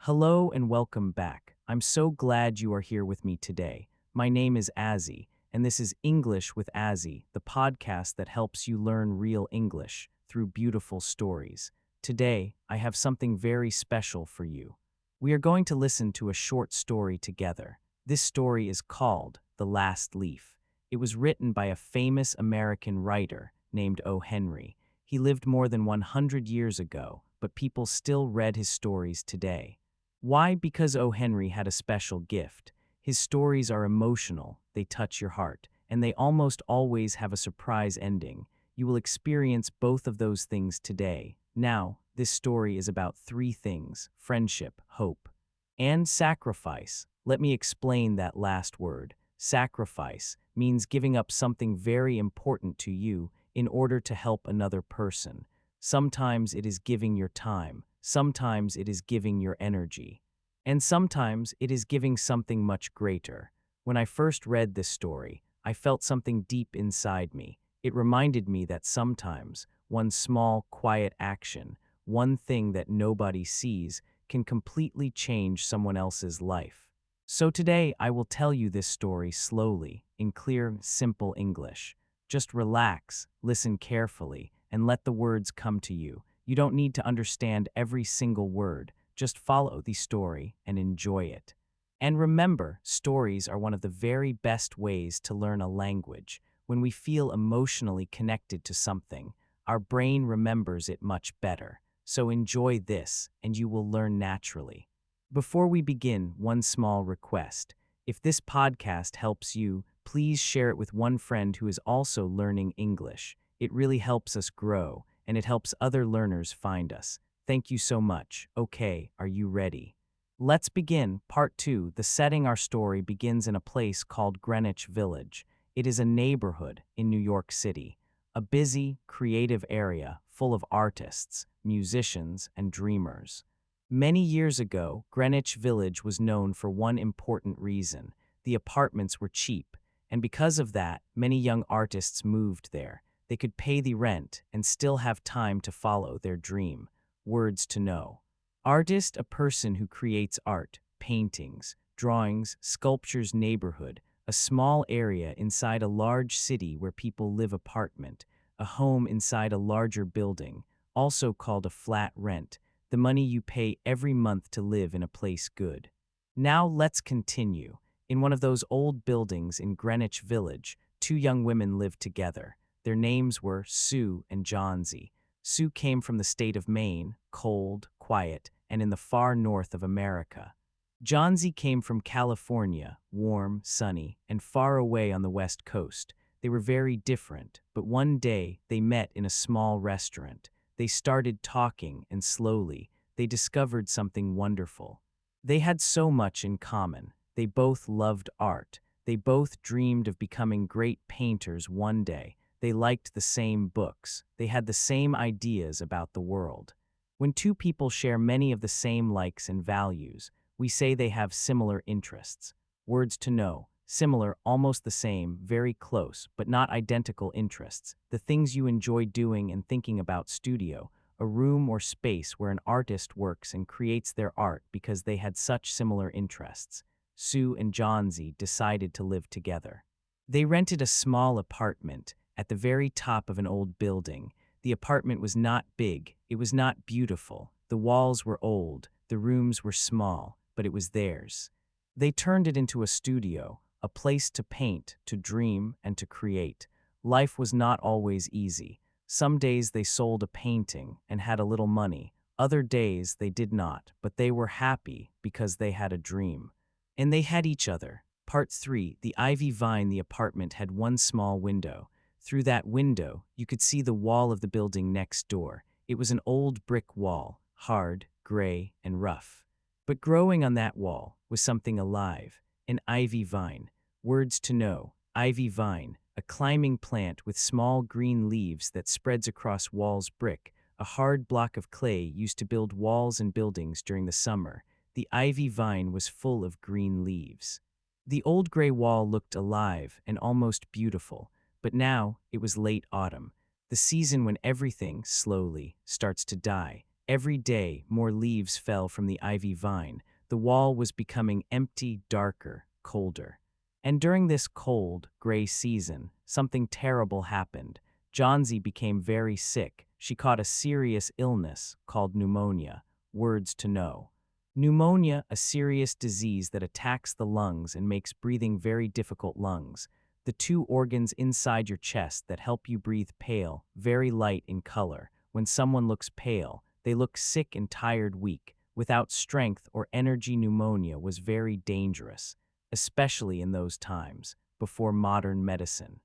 Hello and welcome back. I'm so glad you are here with me today. My name is Azzy, and this is English with Azzy, the podcast that helps you learn real English through beautiful stories. Today, I have something very special for you. We are going to listen to a short story together. This story is called The Last Leaf. It was written by a famous American writer named O. Henry. He lived more than 100 years ago, but people still read his stories today. Why? Because O. Henry had a special gift. His stories are emotional, they touch your heart, and they almost always have a surprise ending. You will experience both of those things today. Now, this story is about three things: friendship, hope, and sacrifice. Let me explain that last word. Sacrifice means giving up something very important to you in order to help another person. Sometimes it is giving your time. Sometimes it is giving your energy. And sometimes it is giving something much greater. When I first read this story, I felt something deep inside me. It reminded me that sometimes one small, quiet action, one thing that nobody sees, can completely change someone else's life. So today, I will tell you this story slowly, in clear, simple English. Just relax, listen carefully, and let the words come to you. You don't need to understand every single word. Just follow the story and enjoy it. And remember, stories are one of the very best ways to learn a language. When we feel emotionally connected to something, our brain remembers it much better. So enjoy this, and you will learn naturally. Before we begin, one small request. If this podcast helps you, please share it with one friend who is also learning English. It really helps us grow, and it helps other learners find us. Thank you so much. Okay, are you ready? Let's begin. Part 2. The setting our story begins in a place called Greenwich Village. It is a neighborhood in New York City, a busy, creative area full of artists, musicians, and dreamers. Many years ago, Greenwich Village was known for one important reason. The apartments were cheap, and because of that, many young artists moved there. They could pay the rent and still have time to follow their dream. Words to know. Artist, a person who creates art, paintings, drawings, sculptures. Neighborhood, a small area inside a large city where people live. Apartment, a home inside a larger building, also called a flat rent, the money you pay every month to live in a place. Good. Now let's continue. In one of those old buildings in Greenwich Village, two young women lived together. Their names were Sue and Johnsy. Sue came from the state of Maine, cold, quiet, and in the far north of America. Johnsy came from California, warm, sunny, and far away on the west coast. They were very different, but one day they met in a small restaurant. They started talking, and slowly, they discovered something wonderful. They had so much in common. They both loved art. They both dreamed of becoming great painters one day. They liked the same books. They had the same ideas about the world. When two people share many of the same likes and values, we say they have similar interests. Words to know. Similar, almost the same, very close, but not identical interests. The things you enjoy doing and thinking about. Studio, a room or space where an artist works and creates their art because they had such similar interests. Sue and Johnsy decided to live together. They rented a small apartment at the very top of an old building. The apartment was not big, it was not beautiful. The walls were old, the rooms were small, but it was theirs. They turned it into a studio, a place to paint, to dream, and to create. Life was not always easy. Some days they sold a painting and had a little money. Other days they did not, but they were happy because they had a dream. And they had each other. Part 3. The ivy vine. The apartment had one small window. Through that window, you could see the wall of the building next door. It was an old brick wall, hard, gray, and rough. But growing on that wall was something alive, an ivy vine. Words to know. Ivy vine, a climbing plant with small green leaves that spreads across walls. Brick, a hard block of clay used to build walls and buildings during the summer. The ivy vine was full of green leaves. The old gray wall looked alive and almost beautiful. But now it was late autumn, the season when everything, slowly, starts to die. Every day, more leaves fell from the ivy vine. The wall was becoming empty, darker, colder. And during this cold, gray season, something terrible happened. Johnsy became very sick. She caught a serious illness called pneumonia. Words to know. Pneumonia, a serious disease that attacks the lungs and makes breathing very difficult. Lungs, the two organs inside your chest that help you breathe, pale, very light in color. When someone looks pale, they look sick and tired, weak, without strength or energy. Pneumonia was very dangerous, especially in those times, before modern medicine.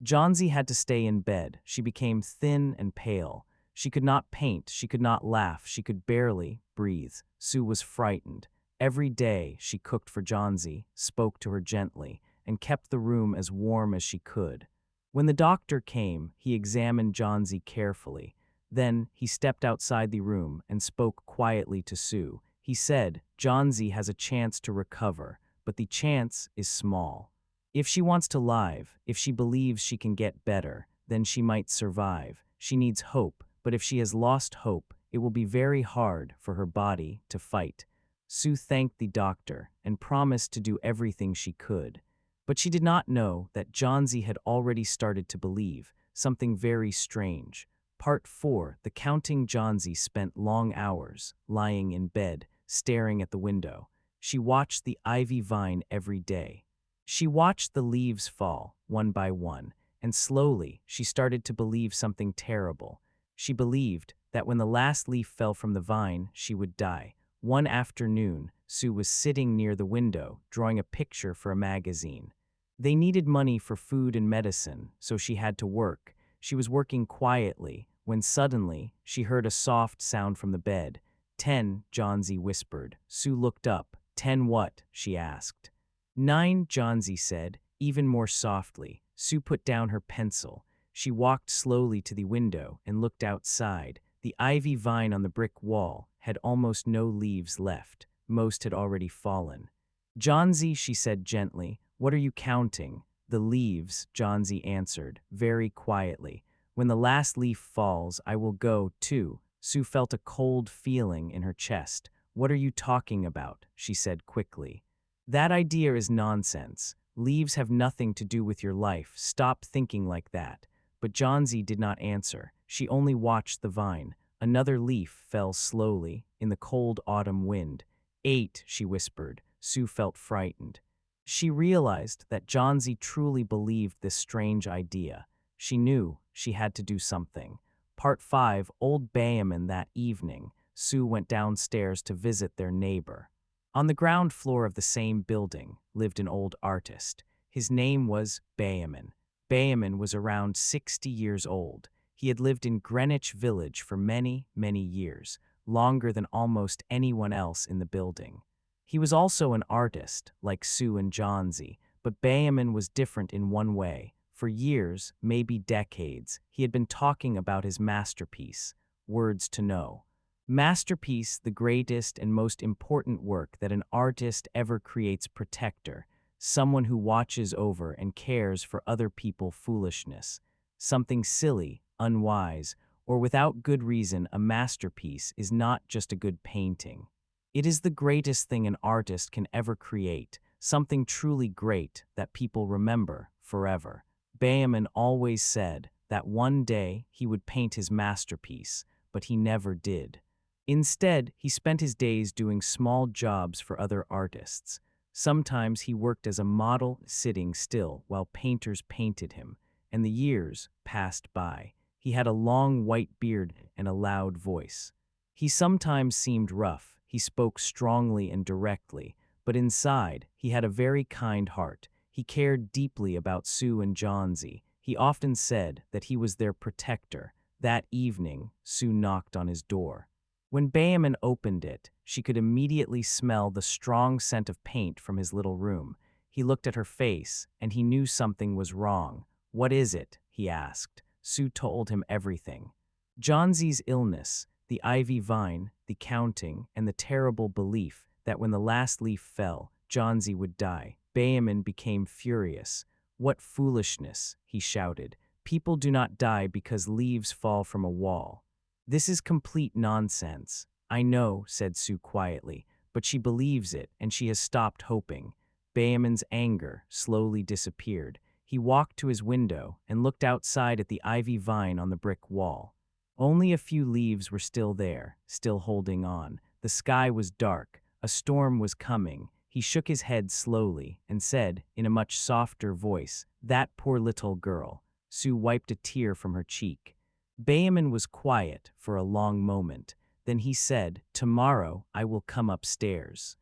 Johnsy had to stay in bed. She became thin and pale. She could not paint, she could not laugh, she could barely breathe. Sue was frightened. Every day she cooked for Johnsy, spoke to her gently, and kept the room as warm as she could. When the doctor came, he examined Johnsy carefully. Then he stepped outside the room and spoke quietly to Sue. He said, "Johnsy has a chance to recover, but the chance is small. If she wants to live, if she believes she can get better, then she might survive. She needs hope, but if she has lost hope, it will be very hard for her body to fight." Sue thanked the doctor and promised to do everything she could. But she did not know that Johnsy had already started to believe something very strange. Part 4. The counting. Johnsy spent long hours lying in bed, staring at the window. She watched the ivy vine every day. She watched the leaves fall, one by one, and slowly she started to believe something terrible. She believed that when the last leaf fell from the vine, she would die. One afternoon, Sue was sitting near the window, drawing a picture for a magazine. They needed money for food and medicine, so she had to work. She was working quietly when suddenly she heard a soft sound from the bed. 10, Johnsy whispered. Sue looked up. 10 what? She asked. 9, Johnsy said, even more softly. Sue put down her pencil. She walked slowly to the window and looked outside. The ivy vine on the brick wall had almost no leaves left. Most had already fallen. "Johnsy," she said gently, "what are you counting?" "The leaves," Johnsy answered, very quietly. "When the last leaf falls, I will go, too." Sue felt a cold feeling in her chest. "What are you talking about?" she said quickly. "That idea is nonsense. Leaves have nothing to do with your life. Stop thinking like that." But Johnsy did not answer. She only watched the vine. Another leaf fell slowly in the cold autumn wind. 8, she whispered. Sue felt frightened. She realized that Johnsy truly believed this strange idea. She knew she had to do something. Part 5. Old Bayman. That evening, Sue went downstairs to visit their neighbor. On the ground floor of the same building lived an old artist. His name was Bayman. Bayman was around 60 years old. He had lived in Greenwich Village for many, many years, longer than almost anyone else in the building. He was also an artist, like Sue and Johnsy, but Bayman was different in one way. For years, maybe decades, he had been talking about his masterpiece, Words to Know. Masterpiece, the greatest and most important work that an artist ever creates. Protector, someone who watches over and cares for other people's foolishness. Something silly, unwise, or without good reason. A masterpiece is not just a good painting. It is the greatest thing an artist can ever create, something truly great that people remember forever. Bayman always said that one day he would paint his masterpiece, but he never did. Instead, he spent his days doing small jobs for other artists. Sometimes he worked as a model, sitting still while painters painted him, and the years passed by. He had a long white beard and a loud voice. He sometimes seemed rough. He spoke strongly and directly, but inside, he had a very kind heart. He cared deeply about Sue and Johnsy. He often said that he was their protector. That evening, Sue knocked on his door. When Bayman opened it, she could immediately smell the strong scent of paint from his little room. He looked at her face, and he knew something was wrong. "What is it?" he asked. Sue told him everything. Johnsy's illness, the ivy vine, the counting, and the terrible belief that when the last leaf fell, Johnsy would die. Bayman became furious. "What foolishness!" he shouted. "People do not die because leaves fall from a wall. This is complete nonsense. I know, said Sue quietly, but she believes it and she has stopped hoping. Bayamon's anger slowly disappeared. He walked to his window and looked outside at the ivy vine on the brick wall. Only a few leaves were still there, still holding on. The sky was dark. A storm was coming. He shook his head slowly and said, in a much softer voice, "That poor little girl." Sue wiped a tear from her cheek. Bayamon was quiet for a long moment. Then he said, "Tomorrow I will come upstairs."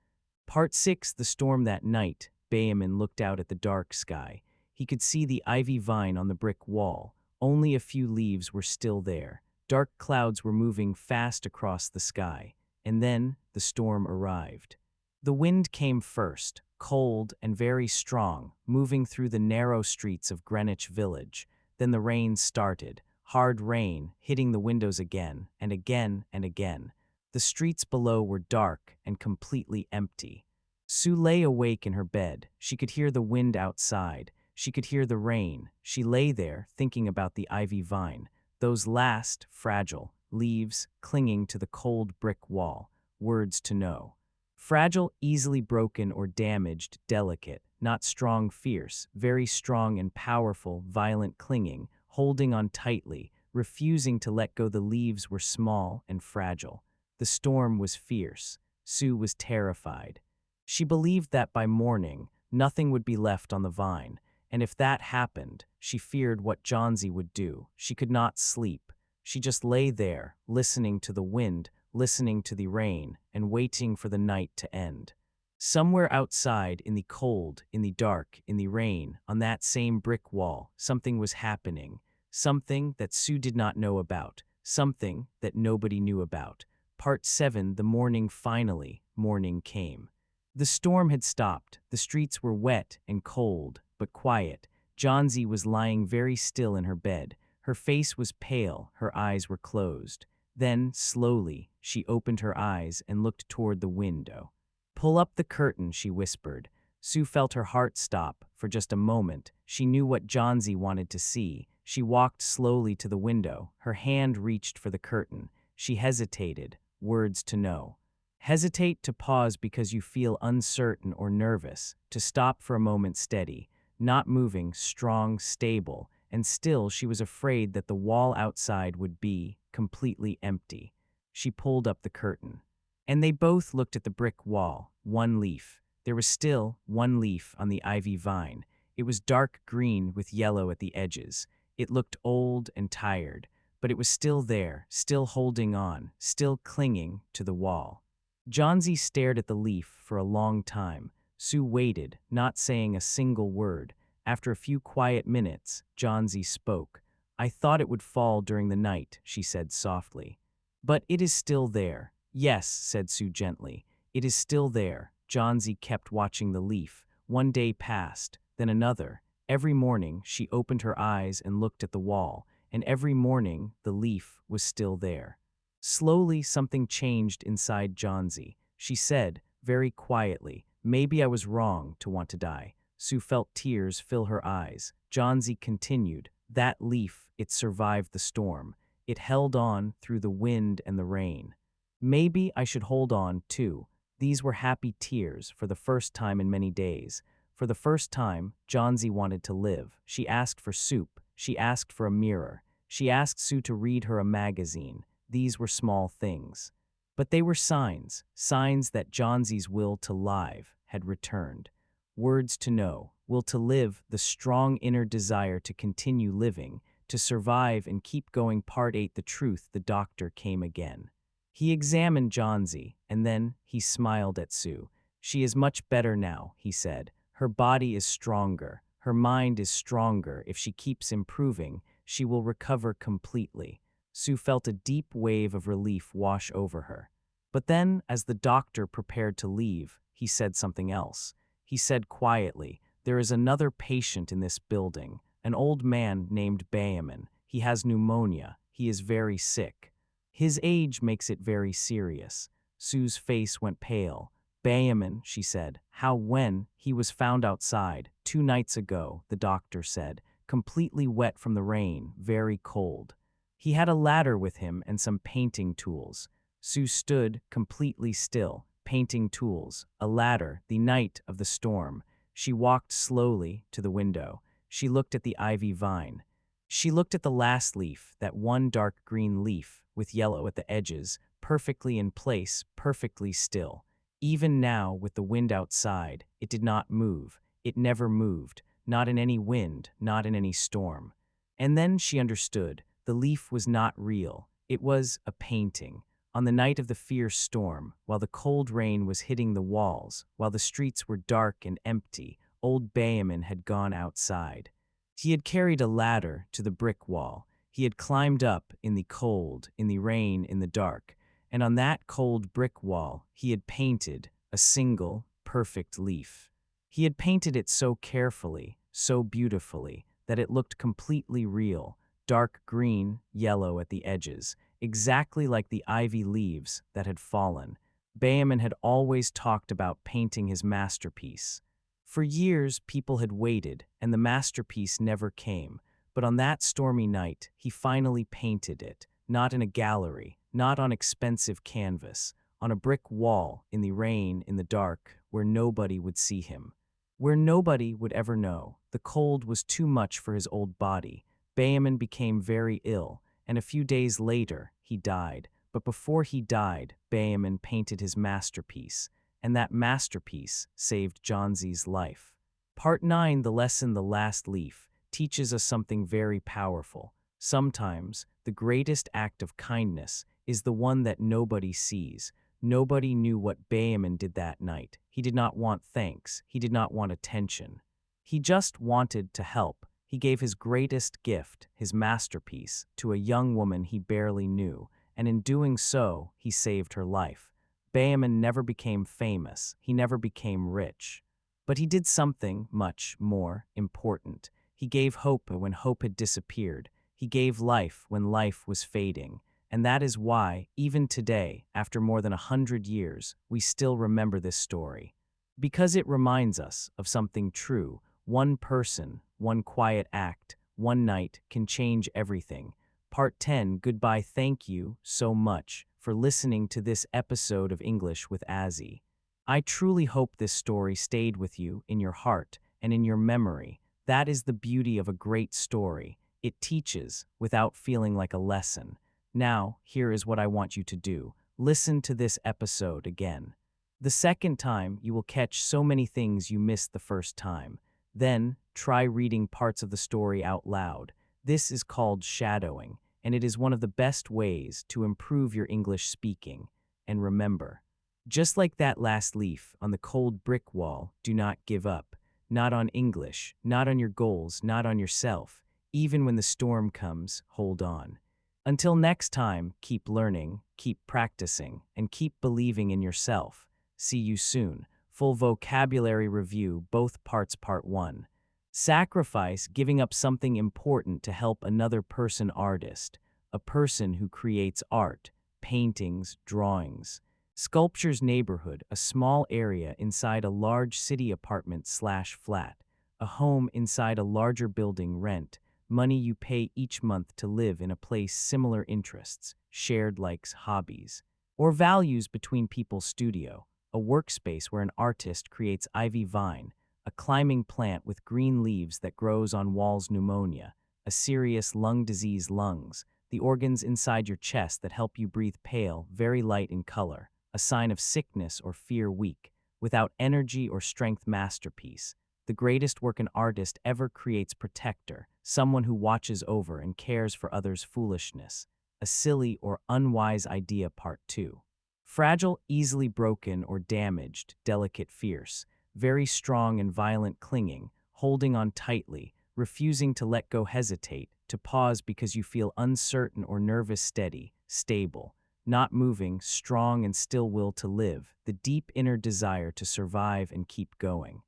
Part 6. The storm that night. Bayamon looked out at the dark sky. He could see the ivy vine on the brick wall. Only a few leaves were still there. Dark clouds were moving fast across the sky. And then the storm arrived. The wind came first, cold and very strong, moving through the narrow streets of Greenwich Village. Then the rain started, hard rain, hitting the windows again and again and again. The streets below were dark and completely empty. Sue lay awake in her bed. She could hear the wind outside. She could hear the rain. She lay there, thinking about the ivy vine, those last, fragile leaves clinging to the cold brick wall. Words to know. Fragile, easily broken or damaged, delicate, not strong, fierce, very strong and powerful, violent, clinging, holding on tightly, refusing to let go. The leaves were small and fragile. The storm was fierce. Sue was terrified. She believed that by morning, nothing would be left on the vine, and if that happened, she feared what Johnsy would do. She could not sleep. She just lay there, listening to the wind, listening to the rain, and waiting for the night to end. Somewhere outside, in the cold, in the dark, in the rain, on that same brick wall, something was happening. Something that Sue did not know about. Something that nobody knew about. Part 7. The morning. Finally, morning came. The storm had stopped. The streets were wet and cold, but quiet. Johnsy was lying very still in her bed. Her face was pale, her eyes were closed. Then, slowly, she opened her eyes and looked toward the window. "Pull up the curtain," she whispered. Sue felt her heart stop. For just a moment, she knew what Johnsy wanted to see. She walked slowly to the window. Her hand reached for the curtain. She hesitated. Words to know. Hesitate, to pause because you feel uncertain or nervous, to stop for a moment, steady, not moving, strong, stable, and still she was afraid that the wall outside would be completely empty. She pulled up the curtain. And they both looked at the brick wall. One leaf. There was still one leaf on the ivy vine. It was dark green with yellow at the edges. It looked old and tired, but it was still there, still holding on, still clinging to the wall. Johnsy stared at the leaf for a long time. Sue waited, not saying a single word. After a few quiet minutes, Johnsy spoke. "I thought it would fall during the night," she said softly. "But it is still there." "Yes," said Sue gently. "It is still there." Johnsy kept watching the leaf. One day passed, then another. Every morning, she opened her eyes and looked at the wall, and every morning, the leaf was still there. Slowly, something changed inside Johnsy. She said, very quietly, "Maybe I was wrong to want to die." Sue felt tears fill her eyes. Johnsy continued, "That leaf, it survived the storm. It held on through the wind and the rain. Maybe I should hold on, too." These were happy tears for the first time in many days. For the first time, Johnsy wanted to live. She asked for soup. She asked for a mirror. She asked Sue to read her a magazine. These were small things. But they were signs, signs that Johnsy's will to live had returned. Words to know, will to live, the strong inner desire to continue living, to survive and keep going. Part 8. The truth. The doctor came again. He examined Johnsy, and then he smiled at Sue. "She is much better now," he said. "Her body is stronger. Her mind is stronger. If she keeps improving, she will recover completely." Sue felt a deep wave of relief wash over her. But then, as the doctor prepared to leave, he said something else. He said quietly, "There is another patient in this building, an old man named Bayamon. He has pneumonia. He is very sick. His age makes it very serious." Sue's face went pale. "Bayamon," she said. "How? When?" "He was found outside 2 nights ago," the doctor said, "completely wet from the rain, very cold. He had a ladder with him and some painting tools. Sue stood completely still, painting tools, a ladder, the night of the storm. She walked slowly to the window. She looked at the ivy vine. She looked at the last leaf, that one dark green leaf with yellow at the edges, perfectly in place, perfectly still. Even now, with the wind outside, it did not move. It never moved, not in any wind, not in any storm. And then she understood. The leaf was not real. It was a painting. On the night of the fierce storm, while the cold rain was hitting the walls, while the streets were dark and empty, old Bayman had gone outside. He had carried a ladder to the brick wall. He had climbed up in the cold, in the rain, in the dark, and on that cold brick wall he had painted a single, perfect leaf. He had painted it so carefully, so beautifully, that it looked completely real, dark green, yellow at the edges, exactly like the ivy leaves that had fallen. Bayman had always talked about painting his masterpiece. For years, people had waited, and the masterpiece never came. But on that stormy night, he finally painted it, not in a gallery, not on expensive canvas, on a brick wall, in the rain, in the dark, where nobody would see him. Where nobody would ever know. The cold was too much for his old body. Bayman became very ill, and a few days later, he died. But before he died, Bayman painted his masterpiece, and that masterpiece saved Johnsy's life. Part 9, the lesson The Last Leaf, teaches us something very powerful. Sometimes, the greatest act of kindness is the one that nobody sees. Nobody knew what Bayman did that night. He did not want thanks. He did not want attention. He just wanted to help. He gave his greatest gift, his masterpiece, to a young woman he barely knew, and in doing so, he saved her life. Bayman never became famous. He never became rich. But he did something much more important. He gave hope when hope had disappeared. He gave life when life was fading. And that is why, even today, after more than 100 years, we still remember this story. Because it reminds us of something true. One person, one quiet act, one night can change everything. Part 10, goodbye. Thank you so much for listening to this episode of English with Azzy. I truly hope this story stayed with you in your heart and in your memory. That is the beauty of a great story. It teaches without feeling like a lesson. Now, here is what I want you to do. Listen to this episode again. The second time, you will catch so many things you missed the first time. Then, try reading parts of the story out loud. This is called shadowing, and it is one of the best ways to improve your English speaking. And remember, just like that last leaf on the cold brick wall, do not give up. Not on English, not on your goals, not on yourself. Even when the storm comes, hold on. Until next time, keep learning, keep practicing, and keep believing in yourself. See you soon. Full vocabulary review, both parts. Part 1. Sacrifice, giving up something important to help another person. Artist, a person who creates art, paintings, drawings. Sculptures. Neighborhood, a small area inside a large city. Apartment/flat, a home inside a larger building. Rent, money you pay each month to live in a place. Similar interests, shared likes, hobbies, or values between people. Studio, a workspace where an artist creates ivy vine, a climbing plant with green leaves that grows on walls. Pneumonia, a serious lung disease. Lungs, the organs inside your chest that help you breathe. Pale, very light in color, a sign of sickness or fear. Weak, without energy or strength. Masterpiece, the greatest work an artist ever creates. Protector, someone who watches over and cares for others. Foolishness, a silly or unwise idea. Part 2. Fragile, easily broken or damaged. Delicate, fierce, very strong and violent. Clinging, holding on tightly, refusing to let go. Hesitate, to pause because you feel uncertain or nervous. Steady, stable, not moving, strong and still. Will to live, the deep inner desire to survive and keep going.